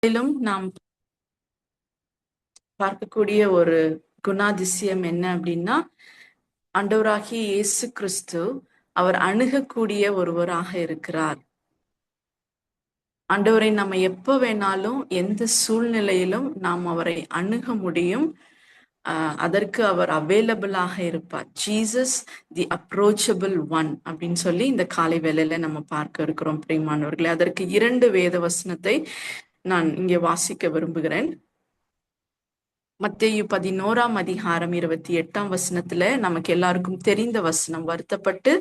நாம் பார்க்கக்கூடிய ஒரு குணாதிசயம் என்ன அப்படின்னா, ஆண்டவராகிய இயேசு கிறிஸ்து அவர் அணுகக்கூடிய ஒருவராக இருக்கிறார். ஆண்டவரை நம்ம எப்ப வேணாலும் எந்த சூழ்நிலையிலும் நாம் அவரை அணுக முடியும். அதற்கு அவர் அவைலபிளாக இருப்பார். ஜீசஸ் தி அப்ரோச்சபிள் ஒன் அப்படின்னு சொல்லி இந்த காலை வேளையில நம்ம பார்க்க இருக்கிறோம் பிரியமானவர்களே. அதற்கு 2 வேத வசனத்தை நான் இங்கே வாசிக்க விரும்புகிறேன். மத்தேயு 11:28 நமக்கு எல்லாருக்கும் தெரிந்த வசனம், வருத்தப்பட்டு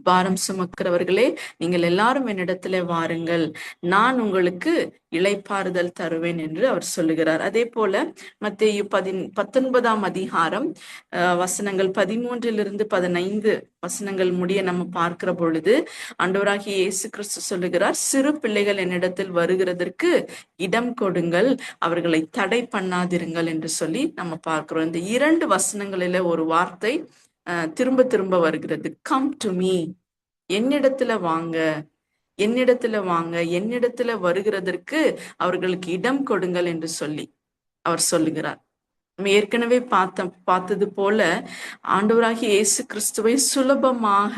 பாரம் சுமக்கிறவர்களே நீங்கள் எல்லாரும் என்னிடத்துல வாருங்கள், நான் உங்களுக்கு இளைப்பாறுதல் தருவேன் என்று அவர் சொல்லுகிறார். அதே போல மத்தேயு 19 வசனங்கள் 13-15 வசனங்கள் முடிய நம்ம பார்க்கிற பொழுது ஆண்டவராகிய இயேசு கிறிஸ்து சொல்லுகிறார், சிறு பிள்ளைகள் என்னிடத்தில் வருகிறதற்கு இடம் கொடுங்கள், அவர்களை தடை பண்ணாதிருங்கள் என்று சொல்லி நம்ம பார்க்கிறோம். இந்த 2 வசனங்களில ஒரு வார்த்தை திரும்ப திரும்ப வருகிறது, கம் டு மீ, என்னிடத்துல வாங்க, என்னிடத்துல வாங்க, என்னிடத்துல வருகிறதற்கு அவர்களுக்கு இடம் கொடுங்கள் என்று சொல்லி அவர் சொல்லுகிறார். நம்ம ஏற்கனவே பார்த்தது போல ஆண்டவராகிய இயேசு கிறிஸ்துவை சுலபமாக,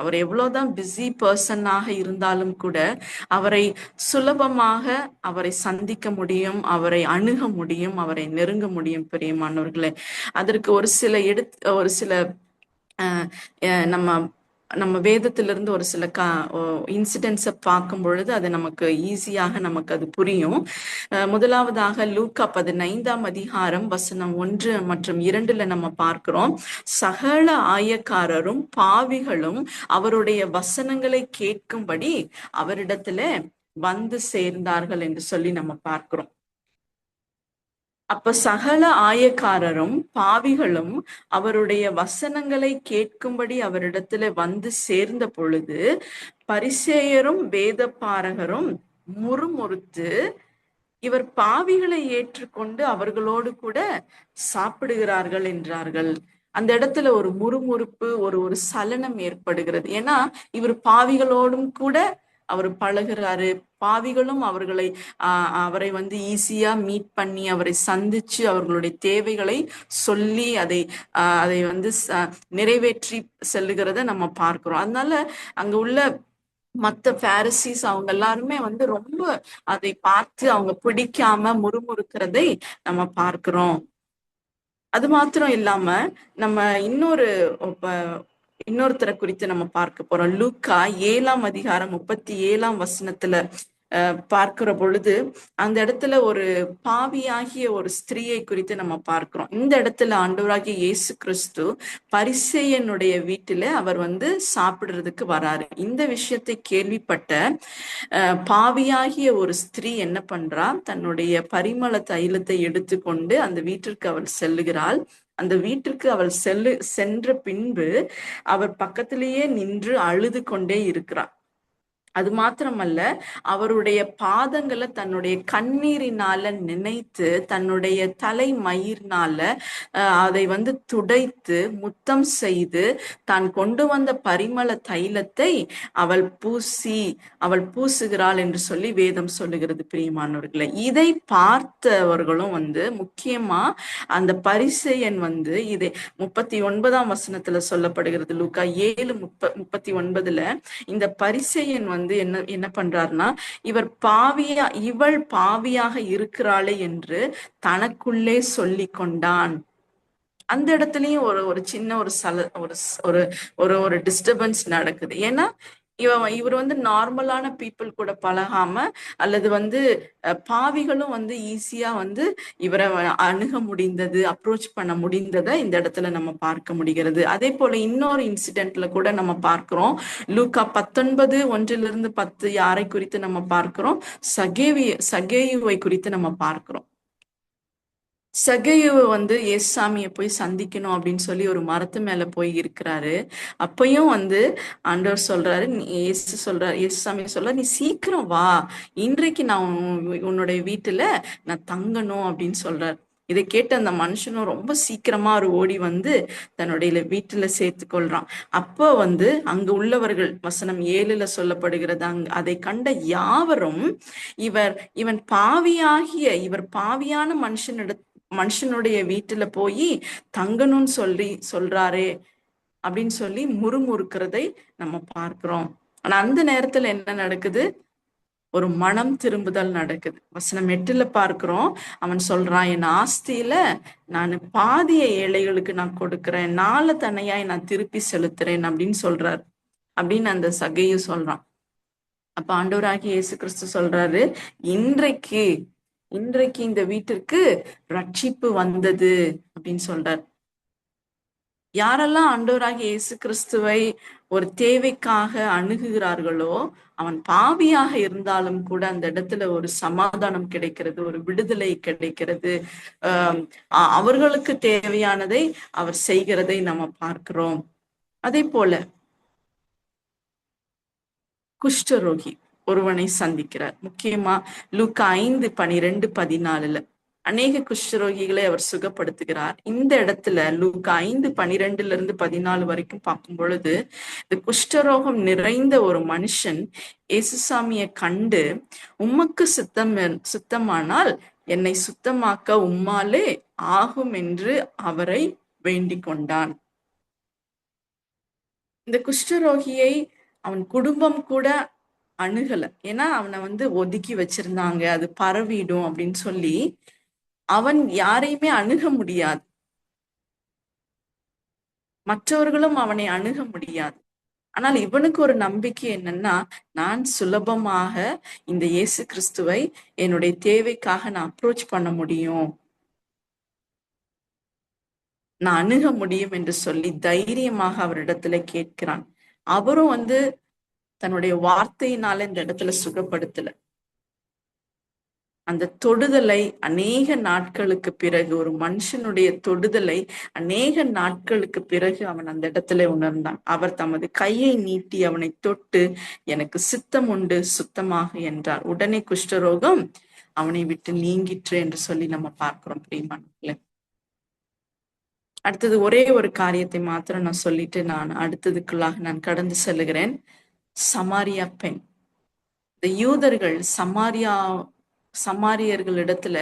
அவர் எவ்வளவுதான் பிஸி பர்சனாக இருந்தாலும் கூட அவரை சுலபமாக அவரை சந்திக்க முடியும், அவரை அணுக முடியும், அவரை நெருங்க முடியும் பிரியமானவர்களே. அதற்கு ஒரு சில நம்ம நம்ம வேதத்திலிருந்து ஒரு சில இன்சிடென்ட்ஸை பார்க்கும் பொழுது அது நமக்கு ஈஸியாக நமக்கு அது புரியும். முதலாவதாக லூக்கா 15 வசனம் 1 மற்றும் 2 நம்ம பார்க்கிறோம், சகல ஆயக்காரரும் பாவிகளும் அவருடைய வசனங்களை கேட்கும்படி அவரிடத்துல வந்து சேர்ந்தார்கள் என்று சொல்லி நம்ம பார்க்கிறோம். அப்ப சகல ஆயக்காரரும் பாவிகளும் அவருடைய வசனங்களை கேட்கும்படி அவரிடத்துல வந்து சேர்ந்த பொழுது பரிசேயரும் வேதபாரகரும் முறுமுறுத்து, இவர் பாவிகளை ஏற்றுக்கொண்டு அவர்களோடு கூட சாப்பிடுகிறார்கள் என்றார்கள். அந்த இடத்துல ஒரு முறுமுறுப்பு, ஒரு சலனம் ஏற்படுகிறது. ஏன்னா இவர் பாவிகளோடும் கூட அவர் பழகுறாரு, பாவிகளும் அவரை வந்து ஈஸியா மீட் பண்ணி அவரை சந்திச்சு அவர்களுடைய தேவைகளை சொல்லி அதை வந்து நிறைவேற்றி செல்லுகிறத நம்ம பார்க்கிறோம். அதனால அங்க உள்ள மத்த பாரிசீஸ் அவங்க எல்லாருமே வந்து ரொம்ப அதை பார்த்து அவங்க பிடிக்காம முறுமுறுக்கிறதை நம்ம பார்க்கிறோம். அது மாத்திரம் இல்லாம நம்ம இன்னொருத்தரை குறித்து நம்ம பார்க்க போறோம். லூக்கா 7:37 பார்க்கிற பொழுது அந்த இடத்துல ஒரு பாவியாகிய ஒரு ஸ்திரீயை குறித்து நம்ம பார்க்கிறோம். இந்த இடத்துல ஆண்டவராகிய இயேசு கிறிஸ்து பரிசேயனுடைய வீட்டுல அவர் வந்து சாப்பிடுறதுக்கு வராரு. இந்த விஷயத்தை கேள்விப்பட்ட பாவியாகிய ஒரு ஸ்திரீ என்ன பண்றா, தன்னுடைய பரிமள தைலத்தை எடுத்துக்கொண்டு அந்த வீட்டிற்கு அவள் செல்லுகிறாள். அந்த வீட்டிற்கு அவள் சென்ற பின்பு அவர் பக்கத்திலேயே நின்று அழுது கொண்டே இருக்கிறார். அது மாத்திரமல்ல, அவருடைய பாதங்களை தன்னுடைய கண்ணீரினால நினைத்து தன்னுடைய தலை மயிர்னால அதை வந்து துடைத்து முத்தம் செய்து தான் கொண்டு வந்த பரிமள தைலத்தை அவள் பூசுகிறாள் என்று சொல்லி வேதம் சொல்லுகிறது பிரியமானவர்களை. இதை பார்த்தவர்களும் வந்து முக்கியமா அந்த பரிசேயன் வந்து இதை 39 சொல்லப்படுகிறது. லூக்கா 7:39 இந்த பரிசேயன் வந்து என்ன பண்றாருன்னா, இவள் பாவியாக இருக்கிறாளே என்று தனக்குள்ளே சொல்லி கொண்டான். அந்த இடத்துலயும் ஒரு சின்ன ஒரு டிஸ்டர்பன்ஸ் நடக்குது. ஏன்னா இவர் வந்து நார்மலான பீப்புள் கூட பழகாம, அல்லது வந்து பாவிகளும் வந்து ஈஸியா வந்து இவரை அணுக முடிந்தது, அப்ரோச் பண்ண முடிந்ததை இந்த இடத்துல நம்ம பார்க்க முடிகிறது. அதே போல இன்னொரு இன்சிடென்ட்ல கூட நம்ம பார்க்கிறோம். லூக்கா 19:1-10 யாரை குறித்து நம்ம பார்க்கிறோம், சகேயுவை குறித்து நம்ம பார்க்கிறோம். சகேயுவை வந்து ஏசாமியை போய் சந்திக்கணும் அப்படின்னு சொல்லி ஒரு மரத்து மேல போய் இருக்கிறாரு. அப்பயும் வந்து ஆண்டவர் சொல்றாரு, ஏசாமி சொல்றாரு, நீ சீக்கிரம் வா, இன்றைக்கு நான் உன்னுடைய வீட்டுல நான் தங்கணும் அப்படின்னு சொல்றாரு. இதை கேட்டு அந்த மனுஷனும் ரொம்ப சீக்கிரமா ஒரு ஓடி வந்து தன்னுடைய வீட்டுல சேர்த்து கொள்றான். அப்போ வந்து அங்கு உள்ளவர்கள், வசனம் 7ல சொல்லப்படுகிறது, அதை கண்ட யாவரும் இவன் இவர் பாவியான மனுஷனுடைய வீட்டுல போய் தங்கணும்னு சொல்றாரே அப்படின்னு சொல்லி முறுமுறுக்கிறதை நம்ம பார்க்கிறோம். ஆனா அந்த நேரத்துல என்ன நடக்குது? ஒரு மனம் திரும்புதல் நடக்குது. வசனம் 8ல பார்க்கிறோம், அவன் சொல்றான், என் ஆஸ்தியில நான் பாதிய ஏழைகளுக்கு நான் கொடுக்கிறேன், 4 தனையாய் நான் திருப்பி செலுத்துறேன் அப்படின்னு சொல்றாரு. அப்படின்னு அந்த சகையும் சொல்றான். அப்ப ஆண்டவராகிய இயேசு கிறிஸ்து சொல்றாரு, இன்றைக்கு இந்த வீட்டிற்கு ரட்சிப்பு வந்தது அப்படின்னு சொல்றாரு. யாரெல்லாம் ஆண்டவராகிய இயேசு கிறிஸ்துவை ஒரு தேவைக்காக அணுகுகிறார்களோ, அவன் பாவியாக இருந்தாலும் கூட அந்த இடத்துல ஒரு சமாதானம் கிடைக்கிறது, ஒரு விடுதலை கிடைக்கிறது. அவர்களுக்கு தேவையானதை அவர் செய்கிறதை நம்ம பார்க்கிறோம். அதே போல குஷ்டரோகி ஒருவனை சந்திக்கிறார். முக்கியமா லூக்கா 5:12-14 அநேக குஷ்டரோகிகளை அவர் சுகப்படுத்துகிறார். இந்த இடத்துல லூக்கா 5:12-14 வரைக்கும் பார்க்கும் பொழுது, இந்த குஷ்டரோகம் நிறைந்த ஒரு மனுஷன் இயேசுசாமியை கண்டு, உமக்கு சுத்தமானால் என்னை சுத்தமாக்க உம்மாலே ஆகும் என்று அவரை வேண்டிக் கொண்டான். இந்த குஷ்டரோகியை அவன் குடும்பம் கூட அணுகல. ஏன்னா அவனை வந்து ஒதுக்கி வச்சிருந்தாங்க, அது பரவிடும் அப்படின்னு சொல்லி அவன் யாரையுமே அணுக முடியாது, மற்றவர்களும் அவனை அணுக முடியாது. ஆனால் இவனுக்கு ஒரு நம்பிக்கை என்னன்னா, நான் சுலபமாக இந்த இயேசு கிறிஸ்துவை என்னுடைய தேவைக்காக நான் அப்ரோச் பண்ண முடியும், நான் அணுக முடியும் என்று சொல்லி தைரியமாக அவரிடத்துல கேட்கிறான். அவரும் வந்து தன்னுடைய வார்த்தையினால இந்த இடத்துல சுகப்படுத்தல. அந்த தொடுதலை அநேக நாட்களுக்கு பிறகு, ஒரு மனுஷனுடைய தொடுதலை அநேக நாட்களுக்கு பிறகு அவன் அந்த இடத்துல உணர்ந்தான். அவர் தமது கையை நீட்டி அவனை தொட்டு, எனக்கு சித்தம் உண்டு, சுத்தமாக என்றார். உடனே குஷ்டரோகம் அவனை விட்டு நீங்கிற்று என்று சொல்லி நம்ம பார்க்கிறோம். பிரியமானவர்களே, அடுத்தது ஒரே ஒரு காரியத்தை மாத்திரம் நான் சொல்லிட்டு நான் அடுத்ததுக்குள்ளாக நான் கடந்து செல்லுகிறேன். சமாரியா பெண். இந்த யூதர்கள் சமாரியர்களிடத்துல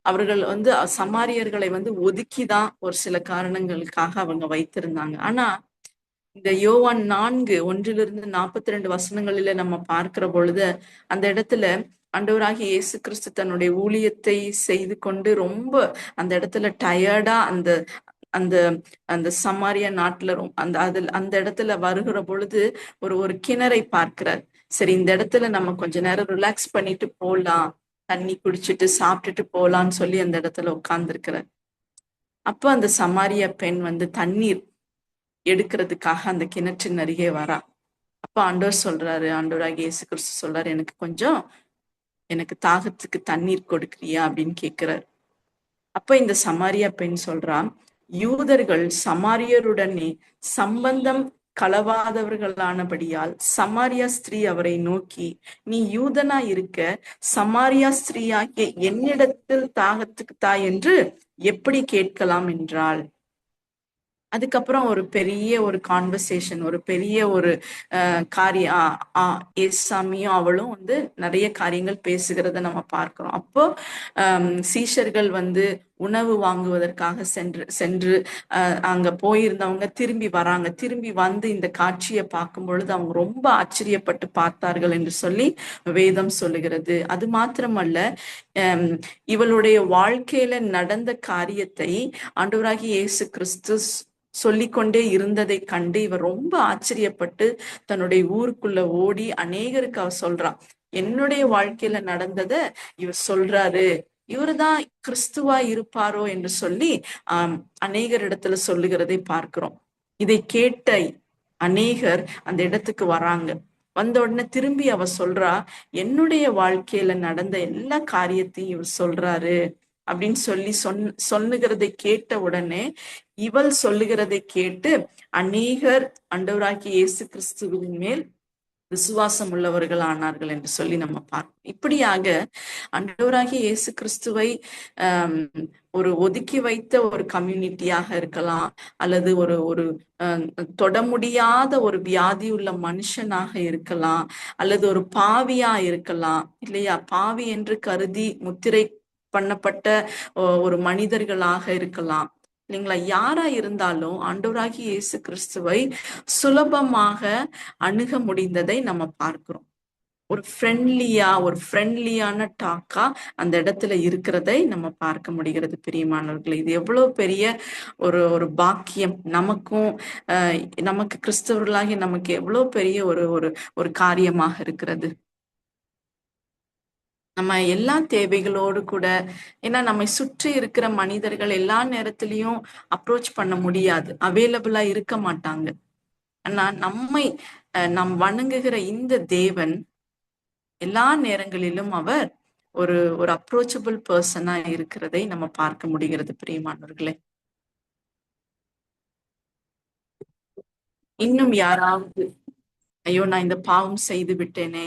அவர்கள் வந்து சமாரியர்களை வந்து ஒதுக்கிதான் ஒரு சில காரணங்களுக்காக அவங்க வைத்திருந்தாங்க. ஆனா இந்த யோவான் 4:1-42 நம்ம பார்க்கிற பொழுது அந்த இடத்துல ஆண்டவராகிய இயேசு கிறிஸ்து தன்னுடைய ஊழியத்தை செய்து கொண்டு ரொம்ப அந்த இடத்துல டயர்டா அந்த அந்த அந்த சமாரியா நாட்டுல அந்த இடத்துல வருகிற பொழுது ஒரு கிணறை பார்க்கிறார். சரி, இந்த இடத்துல நம்ம கொஞ்ச நேரம் ரிலாக்ஸ் பண்ணிட்டு போலாம், தண்ணி குடிச்சிட்டு சாப்பிட்டுட்டு போலான்னு சொல்லி அந்த இடத்துல உட்கார்ந்துருக்கிறார். அப்ப அந்த சமாரியா பெண் வந்து தண்ணீர் எடுக்கிறதுக்காக அந்த கிணற்றின் அருகே வரா. அப்ப ஆண்டவராகிய இயேசு கிறிஸ்து சொல்றாரு, எனக்கு தாகத்துக்கு தண்ணீர் கொடுக்குறியா அப்படின்னு கேட்கிறார். அப்ப இந்த சமாரியா பெண் சொல்றா, யூதர்கள் சமாரியருடனே சம்பந்தம் களவாதவர்களானபடியால் சமாரியா ஸ்திரீ அவரை நோக்கி, நீ யூதனா இருக்க சமாரியா ஸ்திரீயாகிய என்னிடத்தில் தாகத்துக்கு தா என்று எப்படி கேட்கலாம் என்றாள். அதுக்கப்புறம் ஒரு பெரிய ஒரு கான்வர்சேஷன், ஒரு பெரிய ஒரு காரியம், ஏசாமியும் அவளும் வந்து நிறைய காரியங்கள் பேசுகிறத நம்ம பார்க்கிறோம். அப்போ சீஷர்கள் வந்து உணவு வாங்குவதற்காக சென்று அங்க போயிருந்தவங்க திரும்பி வராங்க. திரும்பி வந்து இந்த காட்சியை பார்க்கும் பொழுது அவங்க ரொம்ப ஆச்சரியப்பட்டு பார்த்தார்கள் என்று சொல்லி வேதம் சொல்லுகிறது. அது மாத்திரமல்ல, இவளுடைய வாழ்க்கையில நடந்த காரியத்தை ஆண்டவராகிய இயேசு கிறிஸ்து சொல்லிக்கொண்டே இருந்ததை கண்டு இவர் ரொம்ப ஆச்சரியப்பட்டு தன்னுடைய ஊருக்குள்ள ஓடி அநேகருக்கு அவர் சொல்றான், என்னுடைய வாழ்க்கையில நடந்தத இவர் சொல்றாரு, இவருதான் கிறிஸ்துவா இருப்பாரோ என்று சொல்லி அநேகரிடத்துல சொல்லுகிறதை பார்க்கிறோம். இதை கேட்ட அநேகர் அந்த இடத்துக்கு வராங்க. வந்த உடனே திரும்பி அவ சொல்றா, என்னுடைய வாழ்க்கையில நடந்த எல்லா காரியத்தையும் இவர் சொல்றாரு அப்படின்னு சொல்லி சொல்லுகிறதை கேட்ட உடனே இவள் சொல்லுகிறதை கேட்டு அநேகர் ஆண்டவராகிய இயேசு கிறிஸ்துவின் மேல் விசுவாசம் உள்ளவர்கள் ஆனார்கள் என்று சொல்லி நம்ம பார்ப்போம். இப்படியாக ஆண்டவராகிய இயேசு கிறிஸ்துவை ஆஹ் ஒரு ஒதுக்கி வைத்த ஒரு கம்யூனிட்டியாக இருக்கலாம், அல்லது ஒரு ஒரு அஹ் தொட முடியாத ஒரு வியாதி உள்ள மனுஷனாக இருக்கலாம், அல்லது ஒரு பாவியா இருக்கலாம் இல்லையா, பாவி என்று கருதி முத்திரை பண்ணப்பட்ட ஒரு மனிதர்களாக இருக்கலாம் இல்லைங்களா. யாரா இருந்தாலும் ஆண்டவராகிய இயேசு கிறிஸ்துவை சுலபமாக அணுக முடிந்ததை நம்ம பார்க்கிறோம். ஒரு ஃப்ரெண்ட்லியான டாக்கா அந்த இடத்துல இருக்கிறதை நம்ம பார்க்க முடிகிறது. பிரியமானவர்கள், இது எவ்வளவு பெரிய ஒரு ஒரு பாக்கியம் நமக்கும், நமக்கு கிறிஸ்தவர்களாகி நமக்கு எவ்வளவு பெரிய ஒரு ஒரு ஒரு காரியமாக இருக்கிறது. நம்ம எல்லா தேவைகளோடு கூட, ஏன்னா நம்மை சுற்றி இருக்கிற மனிதர்கள் எல்லா நேரத்திலையும் அப்ரோச் பண்ண முடியாது, அவைலபிளா இருக்க மாட்டாங்க. ஆனா நம்மை நாம் வணங்குகிற இந்த தேவன் எல்லா நேரங்களிலும் அவர் ஒரு ஒரு அப்ரோச்சபிள் பர்சனா இருக்கிறதை நம்ம பார்க்க முடிகிறது. பிரியமானவர்களே, இன்னும் யாராவது ஐயோ நான் இந்த பாவம் செய்து விட்டேனே,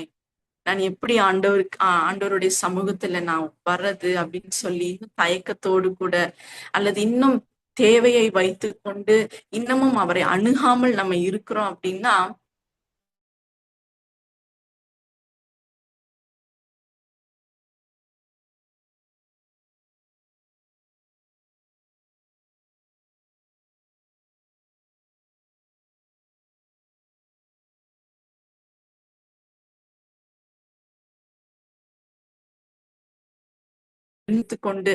நான் எப்படி ஆண்டவருடைய சமூகத்துல நான் வர்றது அப்படின்னு சொல்லி இன்னும் தயக்கத்தோடு கூட, அல்லது இன்னும் தேவையை வைத்து கொண்டு இன்னமும் அவரை அணுகாமல் நம்ம இருக்கிறோம் அப்படின்னா, கொண்டு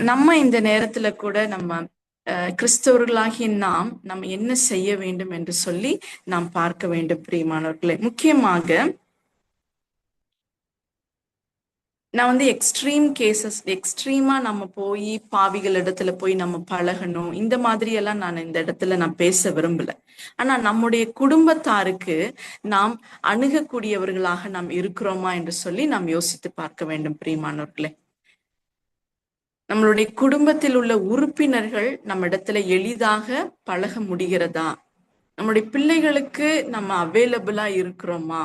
நம்ம இந்த நேரத்துல கூட நம்ம கிறிஸ்தவர்களாகிய நம்ம என்ன செய்ய வேண்டும் என்று சொல்லி நாம் பார்க்க வேண்டும். பிரியமானவர்களே, முக்கியமாக நான் வந்து எக்ஸ்ட்ரீமா நம்ம போய் பாவிகள் இடத்துல போய் நம்ம பழகணும், இந்த மாதிரி எல்லாம் நான் இந்த இடத்துல நான் பேச விரும்பல. ஆனா நம்முடைய குடும்பத்தாருக்கு நாம் அணுகக்கூடியவர்களாக நாம் இருக்கிறோமா என்று சொல்லி நாம் யோசித்து பார்க்க வேண்டும். பிரியமானவர்களே, நம்மளுடைய குடும்பத்தில் உள்ள உறுப்பினர்கள் நம்ம இடத்துல எளிதாக பழக முடிகிறதா? நம்மளுடைய பிள்ளைகளுக்கு நம்ம அவைலபிளா இருக்கிறோமா?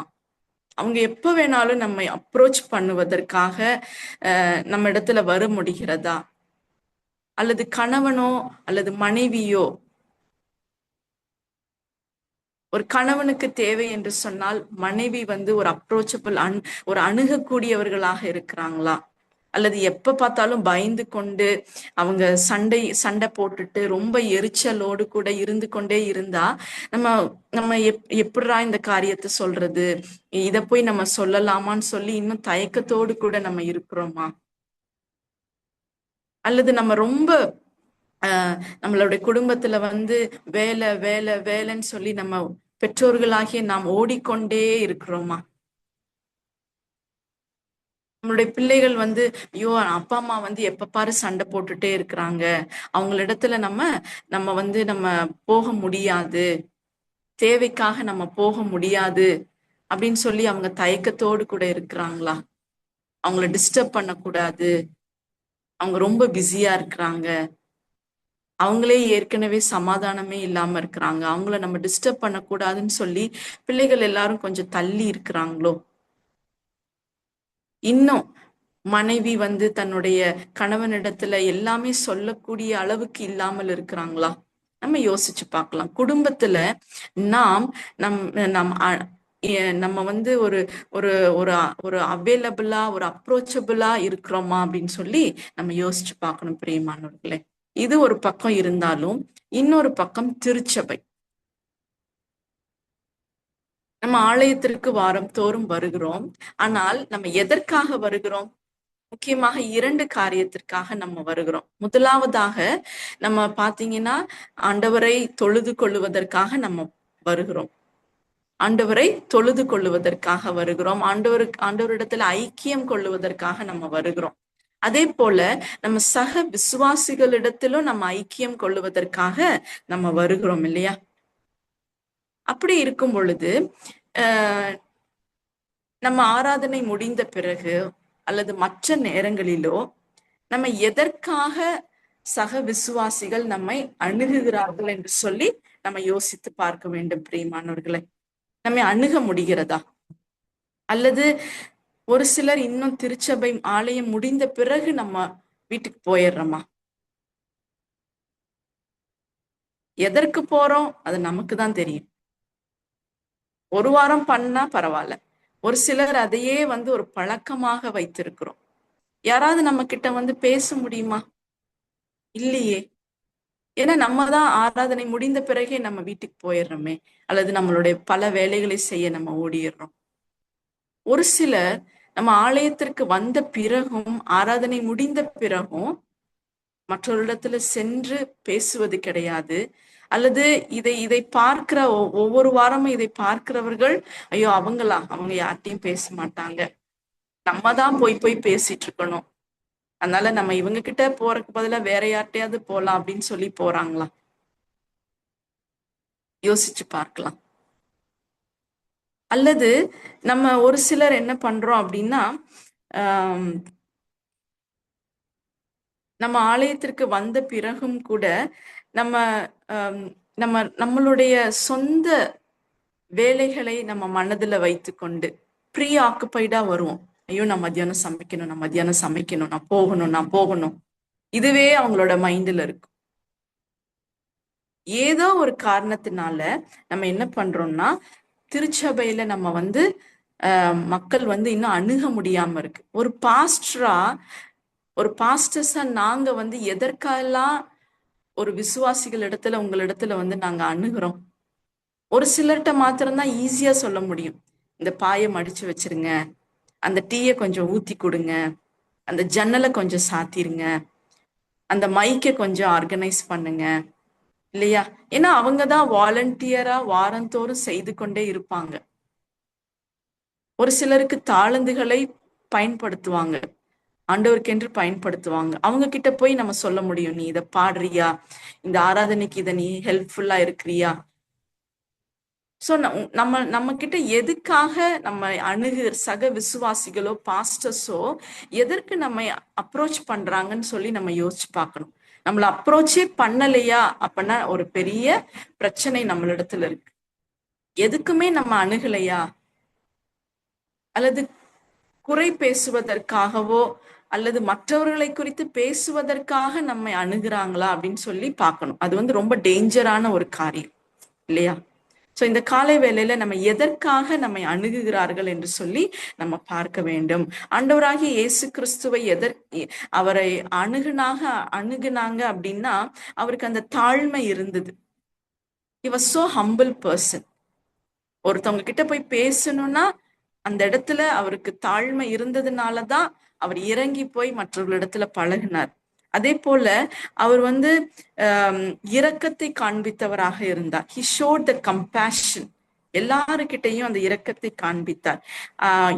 அவங்க எப்ப வேணாலும் நம்மை அப்ரோச் பண்ணுவதற்காக நம்ம இடத்துல வர முடிகிறதா? அல்லது கணவனோ அல்லது மனைவியோ, ஒரு கணவனுக்கு தேவை என்று சொன்னால் மனைவி வந்து ஒரு அப்ரோச்சபிள் ஒரு அணுகக்கூடியவர்களாக இருக்கிறாங்களா? அல்லது எப்ப பார்த்தாலும் பயந்து கொண்டு அவங்க சண்டை போட்டுட்டு ரொம்ப எரிச்சலோடு கூட இருந்து கொண்டே இருந்தா நம்ம நம்ம எப்படிரா இந்த காரியத்தை சொல்றது, இத போய் நம்ம சொல்லலாமான்னு சொல்லி இன்னும் தயக்கத்தோடு கூட நம்ம இருக்கிறோமா? அல்லது நம்ம ரொம்ப நம்மளுடைய குடும்பத்துல வந்து வேலை வேலை வேலைன்னு சொல்லி நம்ம பெற்றோர்களாகிய நாம் ஓடிக்கொண்டே இருக்கிறோமா? நம்மளுடைய பிள்ளைகள் வந்து ஐயோ அப்பா அம்மா வந்து எப்ப பாரு சண்டை போட்டுட்டே இருக்கிறாங்க, அவங்களிடத்துல நம்ம நம்ம வந்து நம்ம போக முடியாது, தேவைக்காக நம்ம போக முடியாது அப்படின்னு சொல்லி அவங்க தயக்கத்தோடு கூட இருக்கிறாங்களா? அவங்கள டிஸ்டர்ப் பண்ணக்கூடாது, அவங்க ரொம்ப பிஸியா இருக்கிறாங்க, அவங்களே ஏற்கனவே சமாதானமே இல்லாம இருக்கிறாங்க, அவங்கள நம்ம டிஸ்டர்ப் பண்ணக்கூடாதுன்னு சொல்லி பிள்ளைகள் எல்லாரும் கொஞ்சம் தள்ளி இருக்கிறாங்களோ? இன்னும் மனைவி வந்து தன்னுடைய கணவனிடத்துல எல்லாமே சொல்லக்கூடிய அளவுக்கு இல்லாமல் இருக்கிறாங்களா? நம்ம யோசிச்சு பார்க்கலாம். குடும்பத்துல நாம் நம் நம் நம்ம வந்து ஒரு ஒரு ஒரு ஒரு அவைலபிளா, ஒரு அப்ரோச்சபிளா இருக்கிறோமா அப்படின்னு சொல்லி நம்ம யோசிச்சு பார்க்கணும் பிரியமானவர்களே. இது ஒரு பக்கம் இருந்தாலும் இன்னொரு பக்கம் திருச்சபை. நம்ம ஆலயத்திற்கு வாரம் தோறும் வருகிறோம். ஆனால் நம்ம எதற்காக வருகிறோம்? முக்கியமாக 2 காரியத்திற்காக நம்ம வருகிறோம். முதலாவதாக நம்ம பாத்தீங்கன்னா ஆண்டவரை தொழுது கொள்ளுவதற்காக நம்ம வருகிறோம். ஆண்டவரை தொழுது கொள்ளுவதற்காக வருகிறோம். ஆண்டவரிடத்துல ஐக்கியம் கொள்ளுவதற்காக நம்ம வருகிறோம். அதே போல நம்ம சக விசுவாசிகளிடத்திலும் நம்ம ஐக்கியம் கொள்ளுவதற்காக நம்ம வருகிறோம் இல்லையா? அப்படி இருக்கும் பொழுது நம்ம ஆராதனை முடிந்த பிறகு அல்லது மற்ற நேரங்களிலோ நம்ம எதற்காக சக விசுவாசிகள் நம்மை அணுகுகிறார்கள் என்று சொல்லி நம்ம யோசித்து பார்க்க வேண்டும் பிரியமானவர்களை. நம்மை அணுக முடிகிறதா? அல்லது ஒரு சிலர் இன்னும் திருச்சபை ஆலயம் முடிந்த பிறகு நம்ம வீட்டுக்கு போயிடுறோமா? எதற்கு போறோம் அது நமக்கு தான் தெரியும். ஒரு வாரம் பண்ணா பரவாயில்ல. ஒரு சிலர் அதையே வந்து ஒரு பழக்கமாக வைத்திருக்கிறோம். யாராவது நம்ம கிட்ட வந்து பேச முடியுமா? இல்லையே. ஏன்னா நம்ம தான் ஆராதனை முடிந்த பிறகே நம்ம வீட்டுக்கு போயிடுறோமே, அல்லது நம்மளுடைய பல வேலைகளை செய்ய நம்ம ஓடிடுறோம். ஒரு சிலர் நம்ம ஆலயத்திற்கு வந்த பிறகும் ஆராதனை முடிந்த பிறகும் மற்றொரு சென்று பேசுவது கிடையாது. அல்லது இதை பார்க்கிற ஒவ்வொரு வாரமும் இதை பார்க்கிறவர்கள், ஐயோ அவங்க யார்ட்டையும் பேச மாட்டாங்க, நம்ம தான் போய் பேசிட்டு இருக்கணும், அதனால நம்ம இவங்க கிட்ட போறதுக்கு பதிலா வேற யார்ட்டையாவது போலாம் அப்படின்னு சொல்லி போறாங்களா? யோசிச்சு பார்க்கலாம். அல்லது நம்ம ஒரு சிலர் என்ன பண்றோம் அப்படின்னா, நம்ம ஆலயத்திற்கு வந்த பிறகும் கூட நம்ம நம்மளுடைய சொந்த வேலைகளை நம்ம மனதுல வைத்து கொண்டு ப்ரீ ஆக்குப்பைடா வருவோம். ஐயோ நான் மத்தியானம் சமைக்கணும், நான் போகணும். இதுவே அவங்களோட மைண்ட்ல இருக்கும். ஏதோ ஒரு காரணத்தினால நம்ம என்ன பண்றோம்னா, திருச்சபையில நம்ம வந்து மக்கள் வந்து இன்னும் அணுக முடியாம இருக்கு. ஒரு பாஸ்டர்ஸா நாங்க வந்து எதற்கெல்லாம் ஒரு விசுவாசிகள் இடத்துல உங்களிடத்துல வந்து நாங்க அணுகிறோம்? ஒரு சிலர்கிட்ட மாத்திரம்தான் ஈஸியா சொல்ல முடியும். இந்த பாயை மடிச்சு வச்சிருங்க, அந்த டீயை கொஞ்சம் ஊத்தி கொடுங்க, அந்த ஜன்னலை கொஞ்சம் சாத்திருங்க, அந்த மைக்கை கொஞ்சம் ஆர்கனைஸ் பண்ணுங்க, இல்லையா? ஏன்னா அவங்கதான் வாலண்டியரா வாரந்தோறும் செய்து கொண்டே இருப்பாங்க. ஒரு சிலருக்கு தாளந்துகளை பயன்படுத்துவாங்க, ஆண்டவருக்கென்று பயன்படுத்துவாங்க. அவங்க கிட்ட போய் நம்ம சொல்ல முடியும், நீ இதை பாடுறியா, இந்த ஆராதனைக்கு இதை நீ ஹெல்ப்ஃபுல்லா இருக்கிறியா? சோ நம்ம கிட்ட எதுக்காக நம்ம சக விசுவாசிகளோ பாஸ்டர்ஸோ எதற்கு நம்ம அப்ரோச் பண்றாங்கன்னு சொல்லி நம்ம யோசிச்சு பார்க்கணும். நம்மள அப்ரோச்சே பண்ணலையா அப்படின்னா ஒரு பெரிய பிரச்சனை நம்மளிடத்துல இருக்கு. எதுக்குமே நம்ம அணுகலையா, அல்லது குறை பேசுவதற்காகவோ அல்லது மற்றவர்களை குறித்து பேசுவதற்காக நம்மை அணுகுறாங்களா அப்படின்னு சொல்லி பார்க்கணும். அது வந்து ரொம்ப டேஞ்சரான ஒரு காரியம் இல்லையா? சோ இந்த காலை வேளையில நம்ம எதற்காக நம்மை அணுகுகிறார்கள் என்று சொல்லி நம்ம பார்க்க வேண்டும். ஆண்டவராகிய இயேசு கிறிஸ்துவை அவரை அணுகுனாங்க அப்படின்னா அவருக்கு அந்த தாழ்மை இருந்தது. He was so humble person. ஒருத்தவங்க கிட்ட போய் பேசணும்னா அந்த இடத்துல அவருக்கு தாழ்மை இருந்ததுனாலதான் அவர் இறங்கி போய் மற்றவர்களிடத்துல பழகினார். அதே போல அவர் வந்து இரக்கத்தை காண்பித்தவராக இருந்தார். He showed the compassion. எல்லாருக்கிட்டையும் அந்த இரக்கத்தை காண்பித்தார்.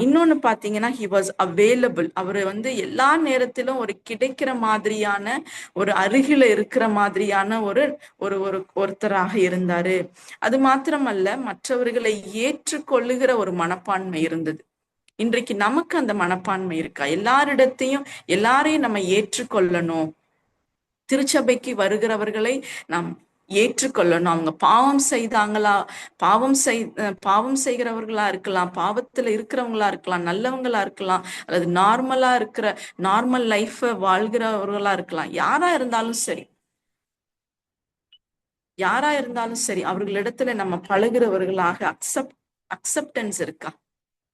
இன்னொன்னு பாத்தீங்கன்னா he was available. அவர் வந்து எல்லா நேரத்திலும் ஒரு கிடைக்கிற மாதிரியான, ஒரு அருகில இருக்கிற மாதிரியான ஒருத்தராக இருந்தாரு. அது மாத்திரமல்ல, மற்றவர்களை ஏற்றுக்கொள்ளுகிற ஒரு மனப்பான்மை இருந்தது. இன்றைக்கு நமக்கு அந்த மனப்பான்மை இருக்கா? எல்லாரையும் நம்ம ஏற்றுக்கொள்ளணும். திருச்சபைக்கு வருகிறவர்களை நாம் ஏற்றுக்கொள்ளணும். அவங்க பாவம் செய்தாங்களா, பாவம் செய்கிறவர்களா இருக்கலாம், பாவத்துல இருக்கிறவங்களா இருக்கலாம், நல்லவங்களா இருக்கலாம், அல்லது நார்மலா இருக்கிற நார்மல் லைஃப் வாழ்கிறவர்களா இருக்கலாம். யாரா இருந்தாலும் சரி அவர்களிடத்துல நம்ம பழகுறவர்களாக அக்செப்டன்ஸ் இருக்கா?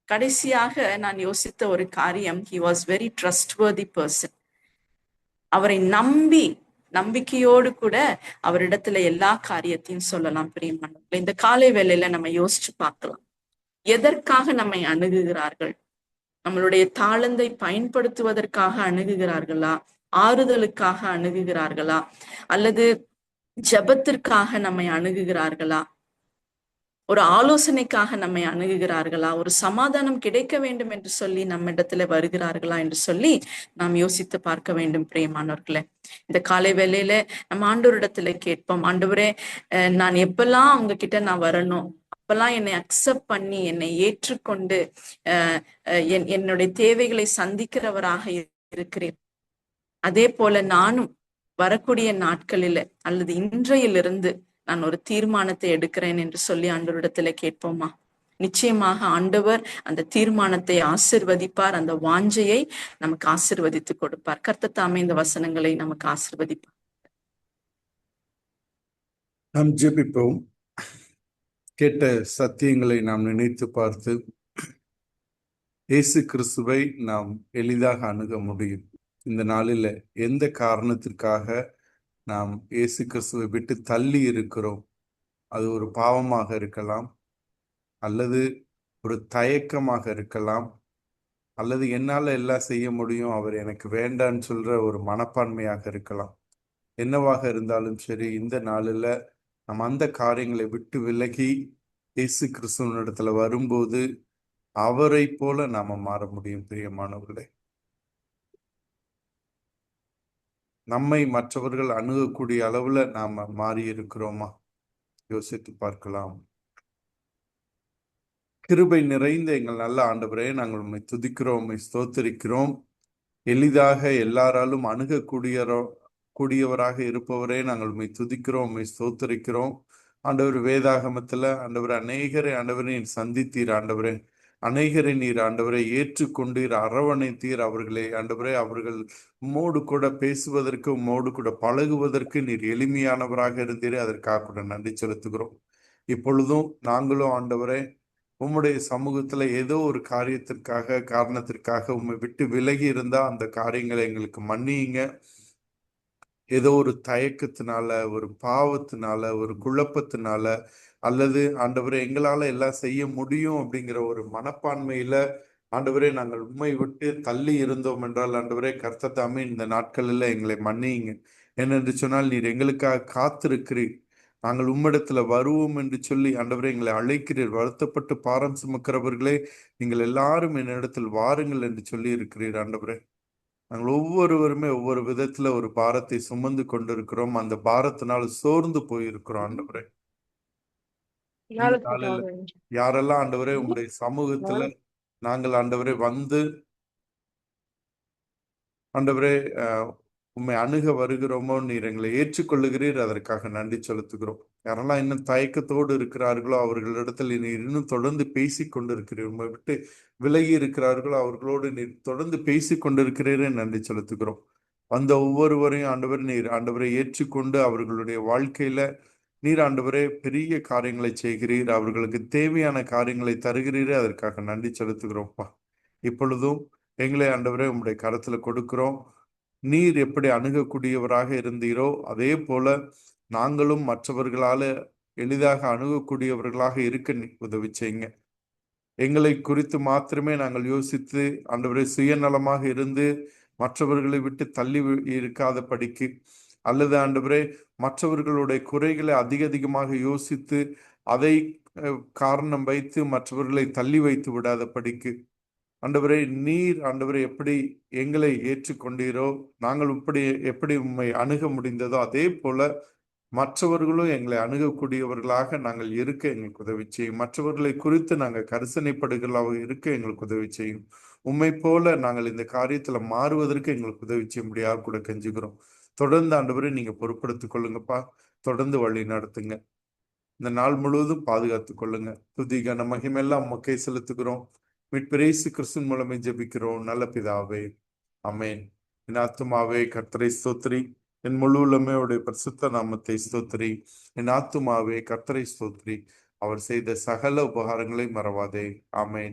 கடைசியாக நான் யோசித்த ஒரு காரியம், he was very trustworthy person. அவரை நம்பிக்கையோடு கூட அவரிடத்துல எல்லா காரியத்தையும் சொல்லலாம். பிரியமானவர்களே, இந்த காலை வேளையில நம்ம யோசிச்சு பார்க்கலாம். எதற்காக நம்மை அணுகுகிறார்கள்? நம்மளுடைய தாளந்தை பயன்படுத்துவதற்காக அணுகுகிறார்களா? ஆறுதலுக்காக அணுகுகிறார்களா? அல்லது ஜெபத்திற்காக நம்மை அணுகுகிறார்களா? ஒரு ஆலோசனைக்காக நம்மை அணுகுகிறார்களா? ஒரு சமாதானம் கிடைக்க வேண்டும் என்று சொல்லி நம்ம இடத்துல வருகிறார்களா என்று சொல்லி நாம் யோசித்து பார்க்க வேண்டும். பிரியமானவர்களே, இந்த காலை வேளையில நம்ம ஆண்டவரிடத்துல கேட்போம், ஆண்டவரே, நான் எப்பெல்லாம் அவங்க கிட்ட நான் வரணும், அப்பெல்லாம் என்னை அக்செப்ட் பண்ணி என்னை ஏற்றுக்கொண்டு என்னுடைய தேவைகளை சந்திக்கிறவராக இருக்கிறேன். அதே போல நானும் வரக்கூடிய நாட்களில அல்லது இன்றையிலிருந்து நான் ஒரு தீர்மானத்தை எடுக்கிறேன் என்று சொல்லி ஆண்டவரிடத்துல கேட்போமா? நிச்சயமாக ஆண்டவர் அந்த தீர்மானத்தை ஆசிர்வதிப்பார். அந்த வாஞ்சையை நமக்கு ஆசிர்வதித்து கொடுப்பார். கர்த்தர் தாமே இந்த வசனங்களை நமக்கு ஆசிர்வதிப்பார். நாம் ஜெபிப்போம். கேட்ட சத்தியங்களை நாம் நினைத்து பார்த்து இயேசு கிறிஸ்துவை நாம் எளிதாக அணுக முடியும். இந்த நாளில் எந்த காரணத்திற்காக நாம் இயேசு கிறிஸ்துவை விட்டு தள்ளி இருக்கிறோம்? அது ஒரு பாவமாக இருக்கலாம், அல்லது ஒரு தயக்கமாக இருக்கலாம், அல்லது என்னால் எல்லாம் செய்ய முடியும், அவர் எனக்கு வேண்டான்னு சொல்ற ஒரு மனப்பான்மையாக இருக்கலாம். என்னவாக இருந்தாலும் சரி, இந்த நாளில் நம்ம அந்த காரியங்களை விட்டு விலகி இயேசு கிறிஸ்துவனிடத்துல வரும்போது அவரை போல நாம மாற முடியும். பிரியமானவர்களே, நம்மை மற்றவர்கள் அணுகக்கூடிய அளவுல நாம மாறி இருக்கிறோமா? யோசித்து பார்க்கலாம். கிருபை நிறைந்த எங்கள் நல்ல ஆண்டவரே, நாங்கள் உம்மை துதிக்கிறோம், உம்மை ஸ்தோத்தரிக்கிறோம். எளிதாக எல்லாராலும் கூடியவராக இருப்பவரே, நாங்கள் உம்மை துதிக்கிறோம், உம்மை ஸ்தோத்தரிக்கிறோம். ஆண்டவர், வேதாகமத்துல ஆண்டவர் அநேகரை ஆண்டவரை சந்தித்தீர். ஆண்டவரே, அநேகரை நீர் ஆண்டவரை ஏற்றுக்கொண்டீர், அரவணைத்தீர். அவர்களே ஆண்டவரே, அவர்கள் உம்மோடு கூட பேசுவதற்கு, உம்மோடு கூட பழகுவதற்கு நீர் எளிமையானவராக இருந்தீரே, அதற்காக கூட நன்றி செலுத்துகிறோம். இப்பொழுதும் நாங்களும் ஆண்டவரே உம்முடைய சமூகத்துல ஏதோ ஒரு காரணத்திற்காக உம்மை விட்டு விலகி இருந்தா அந்த காரியங்களை எங்களுக்கு மன்னியுங்க. ஏதோ ஒரு தயக்கத்தினால, ஒரு பாவத்தினால, ஒரு குழப்பத்தினால, அல்லது ஆண்டவரே எங்களால எல்லாம் செய்ய முடியும் அப்படிங்கிற ஒரு மனப்பான்மையில ஆண்டவரே நாங்கள் உண்மை விட்டு தள்ளி இருந்தோம் என்றால், ஆண்டவரே கர்த்தர் தாமே இந்த நாட்களில் எங்களை மன்னியுங்க. என்னென்று சொன்னால், நீர் எங்களுக்காக காத்திருக்கிறீர். நாங்கள் உம்மிடத்துல வருவோம் என்று சொல்லி ஆண்டவரே எங்களை அழைக்கிறீர். வருத்தப்பட்டு பாரம் சுமக்கிறவர்களே, நீங்கள் எல்லாரும் என்னிடத்தில் வாருங்கள் என்று சொல்லி இருக்கிறீர். ஆண்டவரே, நாங்கள் ஒவ்வொருவருமே ஒவ்வொரு விதத்துல ஒரு பாரத்தை சுமந்து கொண்டிருக்கிறோம். அந்த பாரத்தினால் சோர்ந்து போயிருக்கிறோம். ஆண்டவரே, யாரெல்லாம் ஆண்டவரே உங்களுடைய சமூகத்துல நாங்கள் ஆண்டவரே வந்து ஆண்டவரே உண்மை அணுக வருகிறோமோ, நீர் எங்களை ஏற்றுக்கொள்ளுகிறீர். அதற்காக நன்றி செலுத்துகிறோம். யாரெல்லாம் இன்னும் தயக்கத்தோடு இருக்கிறார்களோ அவர்களிடத்தில் நீர் இன்னும் தொடர்ந்து பேசி கொண்டிருக்கிறீர். உண்மை விட்டு விலகி இருக்கிறார்களோ அவர்களோடு நீர் தொடர்ந்து பேசி கொண்டிருக்கிறீரே, நன்றி செலுத்துகிறோம். வந்த ஒவ்வொருவரையும் ஆண்டவர் நீர் ஆண்டவரை ஏற்றுக்கொண்டு அவர்களுடைய வாழ்க்கையில நீர் ஆண்டவரே பெரிய காரியங்களை செய்கிறீர். அவர்களுக்கு தேவையான காரியங்களை தருகிறீரே, அதற்காக நன்றி செலுத்துகிறோம்ப்பா. இப்பொழுதும் எங்களை ஆண்டவரே உம்முடைய கரத்துல கொடுக்கிறோம். நீர் எப்படி அணுகக்கூடியவராக இருந்தீரோ அதே போல நாங்களும் மற்றவர்களால எளிதாக அணுகக்கூடியவர்களாக இருக்க உதவி செய்யுங்க. எங்களை குறித்து மாத்திரமே நாங்கள் யோசித்து ஆண்டவரே சுயநலமாக இருந்து மற்றவர்களை விட்டு தள்ளி இருக்காத படிக்கு, அல்லது ஆண்டவரே மற்றவர்களுடைய குறைகளை அதிகமாக யோசித்து அதை காரணம் வைத்து மற்றவர்களை தள்ளி வைத்து விடாத படிக்கு, ஆண்டவரே நீர் ஆண்டவரை எப்படி எங்களை ஏற்றுக்கொண்டீரோ, நாங்கள் எப்படி உண்மை அணுக முடிந்ததோ அதே போல மற்றவர்களும் எங்களை அணுகக்கூடியவர்களாக நாங்கள் இருக்க எங்களுக்கு உதவி செய்யும். மற்றவர்களை குறித்து நாங்கள் கரிசனைப்படுகளாக இருக்க எங்களுக்கு உதவி செய்யும். உண்மை போல நாங்கள் இந்த காரியத்துல மாறுவதற்கு எங்களுக்கு உதவி செய்ய முடியாது கூட கெஞ்சுகிறோம். தொடர்ந்து ஆண்டவரை நீங்க பொறுப்படுத்திக் கொள்ளுங்கப்பா. தொடர்ந்து வழி நடத்துங்க. இந்த நாள் முழுவதும் பாதுகாத்துக் கொள்ளுங்க. துதி கன மகிமையெல்லாம் உமக்கே செலுத்துகிறோம். மீட்பர் இயேசு கிறிஸ்துவின் மூலமே ஜெபிக்கிறோம் நல்ல பிதாவே, ஆமென். என் ஆத்துமாவே கர்த்தரை ஸ்தோத்திரி, என் முழு உள்ளமே அவருடைய பரிசுத்த நாமத்தை ஸ்தோத்திரி. என் ஆத்துமாவே கர்த்தரை ஸ்தோத்திரி, அவர் செய்த சகல உபகாரங்களை மறவாதே. ஆமென்.